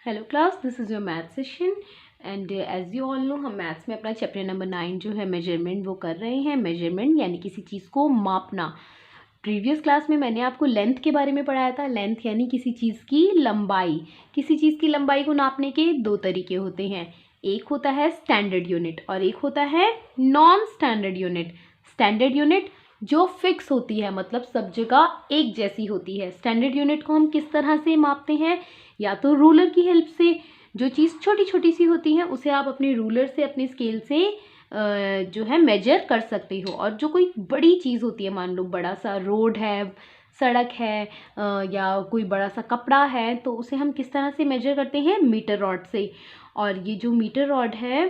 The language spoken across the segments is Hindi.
Hello class, this is your math session and as you all know हम मैथ्स में अपना चैप्टर नंबर 9 जो है मेजरमेंट वो कर रहे हैं। मेजरमेंट यानी किसी चीज़ को मापना। प्रीवियस क्लास में मैंने आपको लेंथ के बारे में पढ़ाया था। लेंथ यानी किसी चीज़ की लंबाई। किसी चीज़ की लंबाई को नापने के दो तरीके होते हैं, एक होता है स्टैंडर्ड यूनिट और एक होता है non standard unit. Standard unit जो फिक्स होती है, मतलब सब जगह एक जैसी होती है। स्टैंडर्ड यूनिट को हम किस तरह से मापते हैं, या तो रूलर की हेल्प से। जो चीज़ छोटी छोटी सी होती है उसे आप अपने रूलर से, अपने स्केल से जो है मेजर कर सकते हो। और जो कोई बड़ी चीज़ होती है, मान लो बड़ा सा रोड है, सड़क है, या कोई बड़ा सा कपड़ा है, तो उसे हम किस तरह से मेजर करते हैं, मीटर रॉड से। और ये जो मीटर रॉड है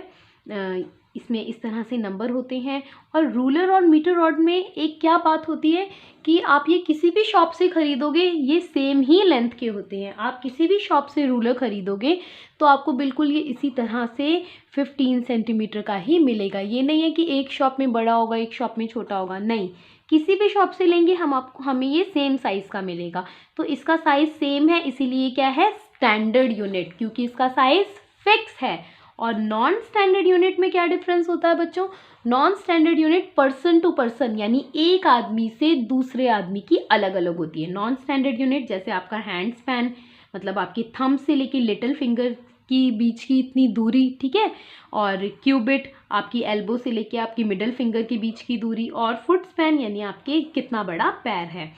इसमें इस तरह से नंबर होते हैं। और रूलर और मीटर रॉड में एक क्या बात होती है कि आप ये किसी भी शॉप से ख़रीदोगे, ये सेम ही लेंथ के होते हैं। आप किसी भी शॉप से रूलर ख़रीदोगे तो आपको बिल्कुल ये इसी तरह से 15 सेंटीमीटर का ही मिलेगा। ये नहीं है कि एक शॉप में बड़ा होगा, एक शॉप में छोटा होगा, नहीं, किसी भी शॉप से लेंगे हमें ये सेम साइज़ का मिलेगा। तो इसका साइज़ सेम है, इसीलिए क्या है, स्टैंडर्ड यूनिट, क्योंकि इसका साइज़ फिक्स है। और नॉन स्टैंडर्ड यूनिट में क्या डिफरेंस होता है बच्चों, non standard unit person to person यानी एक आदमी से दूसरे आदमी की अलग अलग होती है। नॉन स्टैंडर्ड यूनिट जैसे आपका हैंड स्पैन, मतलब आपकी थंब से लेके लिटिल फिंगर की बीच की इतनी दूरी, ठीक है। और क्यूबिट आपकी एल्बो से लेके आपकी मिडिल फिंगर के बीच की दूरी। और फुट स्पैन यानी आपके कितना बड़ा पैर है,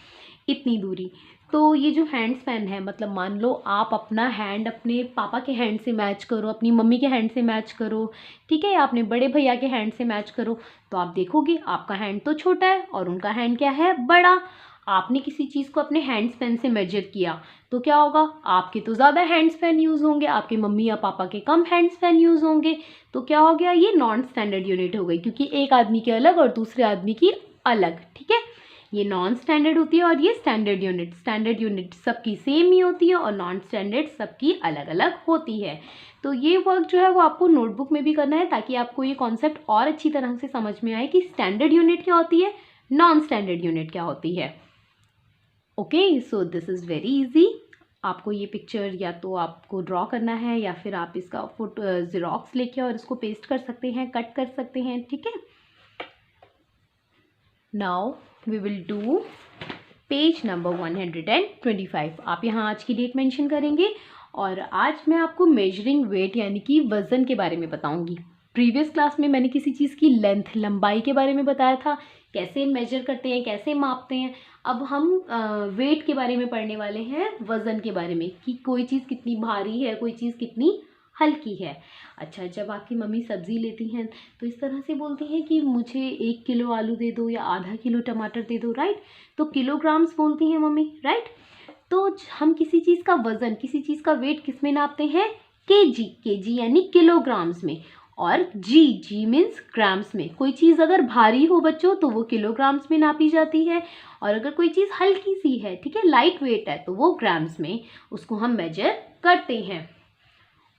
इतनी दूरी। तो ये जो हैंड स्पैन है, मतलब मान लो आप अपना हैंड अपने पापा के हैंड से मैच करो, अपनी मम्मी के हैंड से मैच करो, ठीक है, या अपने बड़े भैया के हैंड से मैच करो, तो आप देखोगे आपका हैंड तो छोटा है और उनका हैंड क्या है, बड़ा। आपने किसी चीज़ को अपने हैंड स्पैन से मेजर किया तो क्या होगा, आपके तो ज़्यादा हैंड स्पैन यूज़ होंगे, आपके मम्मी या पापा के कम हैंड स्पैन यूज़ होंगे। तो क्या हो गया, ये नॉन स्टैंडर्ड यूनिट हो गई, क्योंकि एक आदमी के अलग और दूसरे आदमी की अलग, ठीक है। ये नॉन स्टैंडर्ड होती है और ये स्टैंडर्ड यूनिट। स्टैंडर्ड यूनिट सबकी सेम ही होती है और नॉन स्टैंडर्ड सबकी अलग अलग होती है। तो ये वर्क जो है वो आपको नोटबुक में भी करना है, ताकि आपको ये कॉन्सेप्ट और अच्छी तरह से समझ में आए कि स्टैंडर्ड यूनिट क्या होती है, नॉन स्टैंडर्ड यूनिट क्या होती है। Okay, so this is very easy. आपको ये पिक्चर या तो आपको ड्रॉ करना है या फिर आप इसका ज़ेरॉक्स लेके और इसको पेस्ट कर सकते हैं, कट कर सकते हैं, ठीक है। Now we will do page number 125। आप यहाँ आज की डेट मेंशन करेंगे और आज मैं आपको मेजरिंग वेट यानी कि वज़न के बारे में बताऊंगी। प्रीवियस क्लास में मैंने किसी चीज़ की लेंथ, लंबाई के बारे में बताया था, कैसे मेजर करते हैं, कैसे मापते हैं। अब हम वेट के बारे में पढ़ने वाले हैं, वज़न के बारे में, कि कोई चीज़ कितनी भारी है, कोई चीज़ कितनी हल्की है। अच्छा, जब आपकी मम्मी सब्ज़ी लेती हैं तो इस तरह से बोलती हैं कि मुझे 1 किलो आलू दे दो या आधा किलो टमाटर दे दो, राइट। तो किलोग्राम्स बोलती हैं मम्मी, राइट। तो हम किसी चीज़ का वज़न, किसी चीज़ का वेट किस में नापते हैं, केजी। केजी यानी किलोग्राम्स में। और जी मीन्स ग्राम्स में। कोई चीज़ अगर भारी हो बच्चों तो वो किलोग्राम्स में नापी जाती है, और अगर कोई चीज़ हल्की सी है, ठीक है, लाइट वेट है, तो वो ग्राम्स में उसको हम मेजर करते हैं।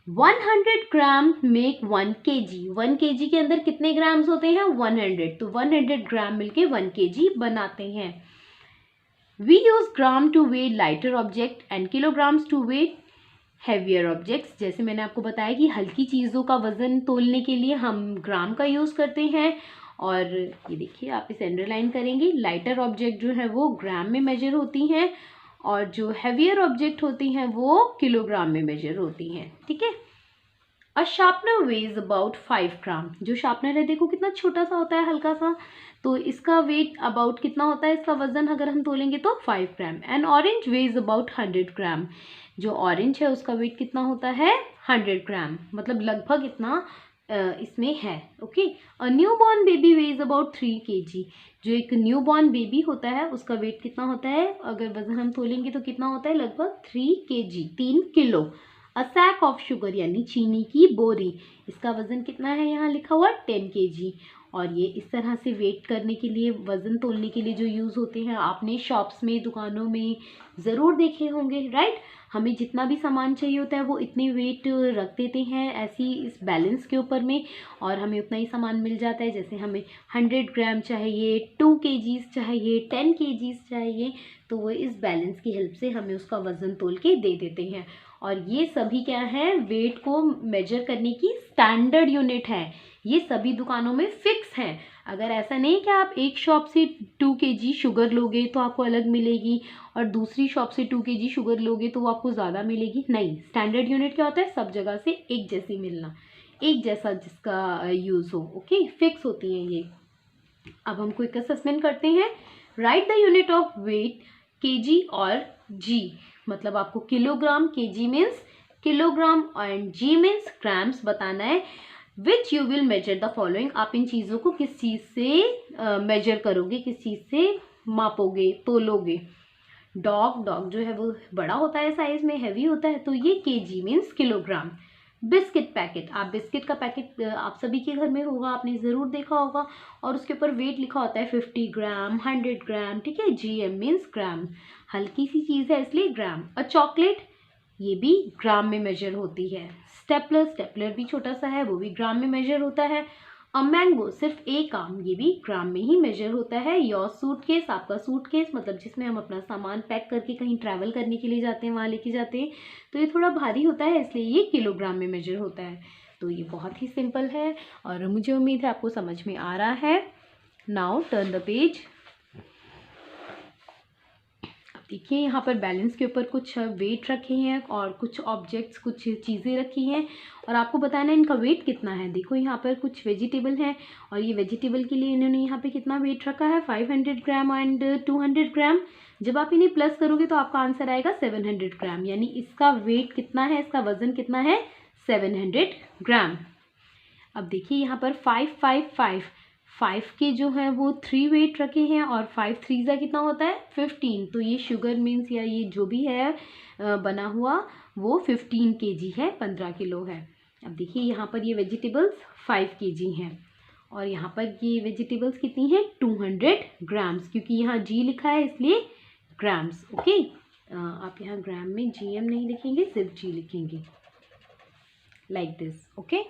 100 ग्राम मेक 1 kg। 1 kg के अंदर कितने ग्राम्स होते हैं, 100। तो 100 ग्राम मिलके 1 kg बनाते हैं। We use gram to weight lighter object and kilograms to weight heavier objects. जैसे मैंने आपको बताया कि हल्की चीज़ों का वजन तोलने के लिए हम ग्राम का यूज़ करते हैं। और ये देखिए, आप इसे अंडरलाइन करेंगे, लाइटर ऑब्जेक्ट जो है वो ग्राम में मेजर होती हैं और जो हैवियर ऑब्जेक्ट होती हैं वो किलोग्राम में मेजर होती हैं, ठीक है। अ शार्पनर वेज अबाउट 5 ग्राम। जो शार्पनर है देखो कितना छोटा सा होता है, हल्का सा, तो इसका वेट अबाउट कितना होता है, इसका वजन अगर हम तोलेंगे तो 5 ग्राम। एंड ऑरेंज वेज अबाउट 100 ग्राम। जो ऑरेंज है उसका वेट कितना होता है, 100 ग्राम, मतलब लगभग इतना इसमें है, okay. A new born baby ways about 3 kg। जो एक न्यू बॉर्न बेबी होता है उसका वेट कितना होता है, अगर वजन हम तोलेंगे तो कितना होता है, लगभग 3 kg, 3 kilo. A sack of sugar यानी चीनी की बोरी, इसका वजन कितना है, यहाँ लिखा हुआ 10 kg। और ये इस तरह से वेट करने के लिए, वज़न तोलने के लिए जो यूज़ होते हैं, आपने शॉप्स में, दुकानों में ज़रूर देखे होंगे, राइट। हमें जितना भी सामान चाहिए होता है वो इतने वेट रख देते हैं ऐसी इस बैलेंस के ऊपर में, और हमें उतना ही सामान मिल जाता है। जैसे हमें 100 ग्राम चाहिए, 2 kgs चाहिए, 10 kgs चाहिए, तो वो इस बैलेंस की हेल्प से हमें उसका वज़न तोल के दे देते हैं। और ये सभी क्या है, वेट को मेजर करने की स्टैंडर्ड यूनिट है। ये सभी दुकानों में फिक्स हैं। अगर ऐसा नहीं कि आप एक शॉप से 2 kg शुगर लोगे तो आपको अलग मिलेगी और दूसरी शॉप से 2 kg शुगर लोगे तो वो आपको ज़्यादा मिलेगी, नहीं। स्टैंडर्ड यूनिट क्या होता है, सब जगह से एक जैसी मिलना, एक जैसा जिसका यूज़ हो, ओके, फिक्स होती हैं ये। अब हम क्विक असेसमेंट करते हैं। Write the unit of weight KG और जी, मतलब आपको kilogram, KG means kilogram and G means grams बताना है। Which you will measure the following, आप इन चीज़ों को किस चीज़ से मेजर करोगे, किस चीज़ से मापोगे, तोलोगे। डॉग जो है वो बड़ा होता है साइज में, हैवी होता है, तो ये KG means kilogram. Biscuit packet, आप बिस्किट का पैकेट आप सभी के घर में होगा, आपने ज़रूर देखा होगा, और उसके ऊपर वेट लिखा होता है 50 ग्राम, 100 ग्राम, ठीक है। GM मीन्स ग्राम, हल्की सी चीज़ है इसलिए ग्राम। और चॉकलेट, ये भी ग्राम में मेजर होती है। स्टेपलर भी छोटा सा है, वो भी ग्राम में मेजर होता है। और मैंगो, सिर्फ एक आम, ये भी ग्राम में ही मेजर होता है। योर सूटकेस, आपका सूटकेस मतलब जिसमें हम अपना सामान पैक करके कहीं ट्रैवल करने के लिए जाते हैं, वहाँ लेके जाते हैं, तो ये थोड़ा भारी होता है इसलिए ये किलोग्राम में मेजर होता है। तो ये बहुत ही सिंपल है और मुझे उम्मीद है आपको समझ में आ रहा है। Now turn the page. देखिए यहाँ पर बैलेंस के ऊपर कुछ वेट रखे हैं और कुछ ऑब्जेक्ट्स, कुछ चीज़ें रखी हैं और आपको बताना है इनका वेट कितना है। देखो यहाँ पर कुछ वेजिटेबल हैं और ये वेजिटेबल के लिए इन्होंने यहाँ पे कितना वेट रखा है, 500 ग्राम एंड 200 ग्राम। जब आप इन्हें प्लस करोगे तो आपका आंसर आएगा 700 ग्राम, यानी इसका वेट कितना है, इसका वजन कितना है, 700 ग्राम। अब देखिए यहाँ पर 5 के जो है वो 3 वेट रखे हैं और 5 3 कितना होता है, 15। तो ये शुगर मीन्स या ये जो भी है बना हुआ वो 15 kg है, 15 किलो है। अब देखिए यहाँ पर ये वेजिटेबल्स 5 kg हैं और यहाँ पर ये वेजिटेबल्स कितनी हैं, 200 ग्राम्स, क्योंकि यहाँ जी लिखा है इसलिए ग्राम्स, ओके। आप यहाँ ग्राम में GM नहीं लिखेंगे, सिर्फ जी लिखेंगे, like this, okay.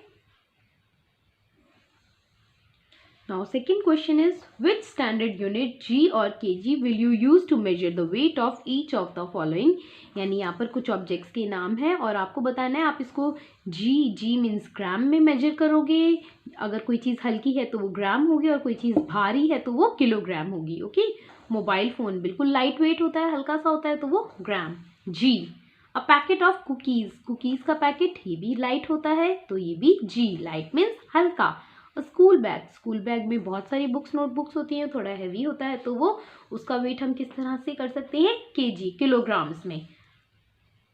Now second question is, which standard unit G और kg will you use to measure the weight of each of the following। यानी यहाँ पर कुछ ऑब्जेक्ट्स के नाम है और आपको बताना है आप इसको G मीन्स ग्राम में मेजर करोगे। अगर कोई चीज़ हल्की है तो वो ग्राम होगी और कोई चीज़ भारी है तो वो किलोग्राम होगी, ओके। मोबाइल फ़ोन बिल्कुल लाइट वेट होता है, हल्का सा होता है, तो वो ग्राम, G। A packet of cookies का पैकेट, ये भी लाइट होता है तो ये भी G, लाइट मीन्स हल्का। स्कूल बैग में बहुत सारी बुक्स, नोटबुक्स होती हैं, थोड़ा हैवी होता है तो वो उसका वेट हम किस तरह से कर सकते हैं, केजी, किलोग्राम्स में।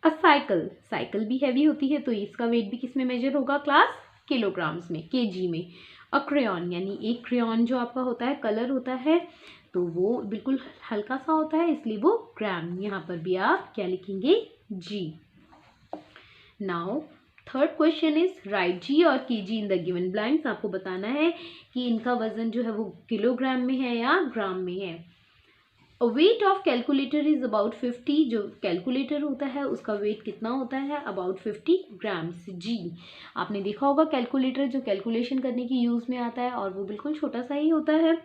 अ साइकिल भी हैवी होती है तो इसका वेट भी किस में मेजर होगा, क्लास, किलोग्राम्स में, केजी में। अ क्रेयॉन, यानी एक क्रेयॉन जो आपका होता है, कलर होता है, तो वो बिल्कुल हल्का सा होता है इसलिए वो ग्राम, यहाँ पर भी आप क्या लिखेंगे, G. Now third question is, right G और kg in the given blanks. आपको बताना है कि इनका वजन जो है वो किलोग्राम में है या ग्राम में है। Weight of calculator is about 50, जो कैलकुलेटर होता है उसका वेट कितना होता है, अबाउट 50 ग्राम्स, जी। आपने देखा होगा कैलकुलेटर जो कैलकुलेशन करने की यूज़ में आता है और वो बिल्कुल छोटा सा ही होता है।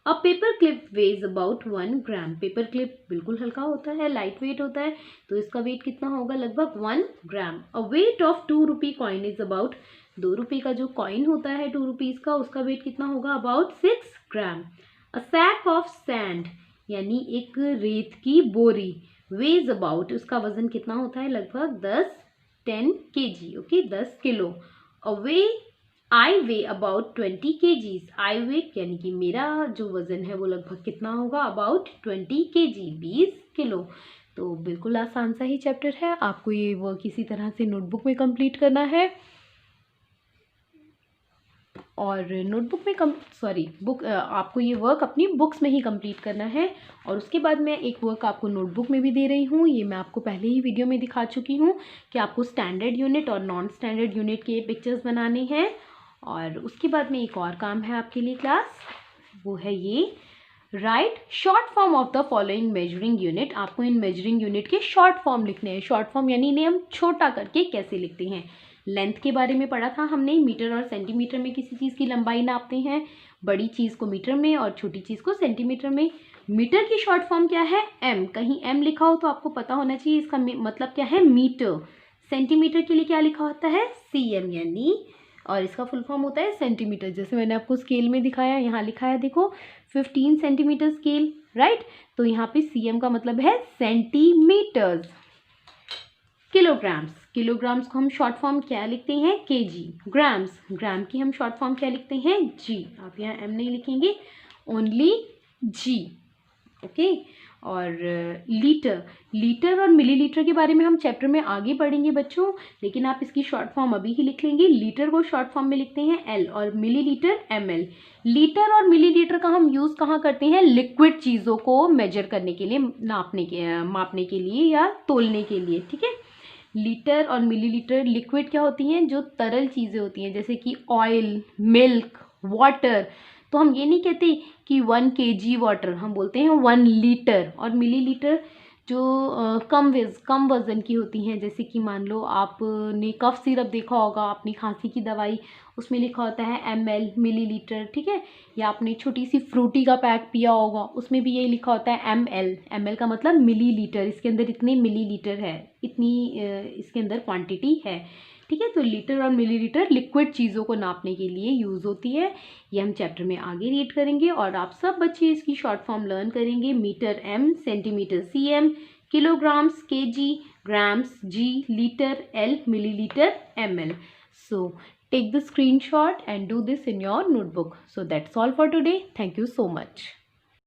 A paper clip ways about 1 gram, paper clip बिल्कुल हल्का होता है, लाइट वेट होता है, तो इसका वेट कितना होगा, लगभग 1 ग्राम। A weight of 2 rupee coin is about, 2 रुपये का जो कॉइन होता है 2 रुपीज़ का, उसका वेट कितना होगा, about 6 gram. A sack of sand, यानी एक रेत की बोरी, वेज अबाउट, उसका वजन कितना होता है, लगभग 10 kg, okay, 10 kilo. Uh I weigh about 20 kgs, I weight यानी कि मेरा जो वज़न है वो लगभग कितना होगा, अबाउट 20 kg, 20 किलो। तो बिल्कुल आसान सा ही चैप्टर है, आपको ये वर्क किसी तरह से नोटबुक में कंप्लीट करना है और नोटबुक में आपको ये वर्क अपनी बुक्स में ही कंप्लीट करना है। और उसके बाद मैं एक वर्क आपको नोटबुक में भी दे रही हूँ, ये मैं आपको पहले ही वीडियो में दिखा चुकी हूँ कि आपको स्टैंडर्ड यूनिट और नॉन स्टैंडर्ड यूनिट के पिक्चर्स बनाने हैं। और उसके बाद में एक और काम है आपके लिए क्लास, वो है ये, right short form of the following measuring unit. आपको इन मेजरिंग यूनिट के शॉर्ट फॉर्म लिखने हैं। शॉर्ट फॉर्म यानी इन्हें हम छोटा करके कैसे लिखते हैं। लेंथ के बारे में पढ़ा था हमने, मीटर और सेंटीमीटर में किसी चीज़ की लंबाई नापते हैं, बड़ी चीज़ को मीटर में और छोटी चीज़ को सेंटीमीटर में। मीटर की शॉर्ट फॉर्म क्या है, एम, कहीं एम लिखा हो तो आपको पता होना चाहिए इसका मतलब क्या है, मीटर। सेंटीमीटर के लिए क्या लिखा होता है, cm, यानी और इसका फुल फॉर्म होता है सेंटीमीटर। जैसे मैंने आपको स्केल में दिखाया, यहाँ लिखा है देखो 15 सेंटीमीटर स्केल, राइट। तो यहाँ पे cm का मतलब है सेंटीमीटर्स। किलोग्राम्स, किलोग्राम्स को हम शॉर्ट फॉर्म क्या लिखते हैं, केजी। ग्राम्स, ग्राम की हम शॉर्ट फॉर्म क्या लिखते हैं, जी। आप यहाँ एम नहीं लिखेंगे, ओनली जी, ओके। और लीटर, लीटर और मिलीलीटर के बारे में हम चैप्टर में आगे पढ़ेंगे बच्चों, लेकिन आप इसकी शॉर्ट फॉर्म अभी ही लिख लेंगे। लीटर को शॉर्ट फॉर्म में लिखते हैं एल और मिलीलीटर ml। लीटर और मिलीलीटर का हम यूज़ कहाँ करते हैं, लिक्विड चीज़ों को मेजर करने के लिए, मापने के लिए या तोलने के लिए, ठीक है। लीटर और मिलीलीटर लिक्विड क्या होती हैं, जो तरल चीज़ें होती हैं, जैसे कि ऑयल, मिल्क, वाटर। तो हम ये नहीं कहते कि 1 kg वाटर, हम बोलते हैं 1 लीटर। और मिलीलीटर जो कम वज़न की होती हैं, जैसे कि मान लो आपने कफ सिरप देखा होगा, अपनी खांसी की दवाई, उसमें लिखा होता है ml, मिलीलीटर, ठीक है। या आपने छोटी सी फ्रूटी का पैक पिया होगा, उसमें भी यही लिखा होता है ml। ml का मतलब मिलीलीटर, इसके अंदर इतने मिलीलीटर है, इतनी इसके अंदर क्वांटिटी है, ठीक है। तो लीटर और मिलीलीटर लिक्विड चीज़ों को नापने के लिए यूज़ होती है। ये हम चैप्टर में आगे रीड करेंगे और आप सब बच्चे इसकी शॉर्ट फॉर्म लर्न करेंगे। Metre m, centimetre cm, kilograms kg, grams g, litre l, millilitre ml. So take the screenshot and do this in your notebook. So that's all for today. Thank you so much.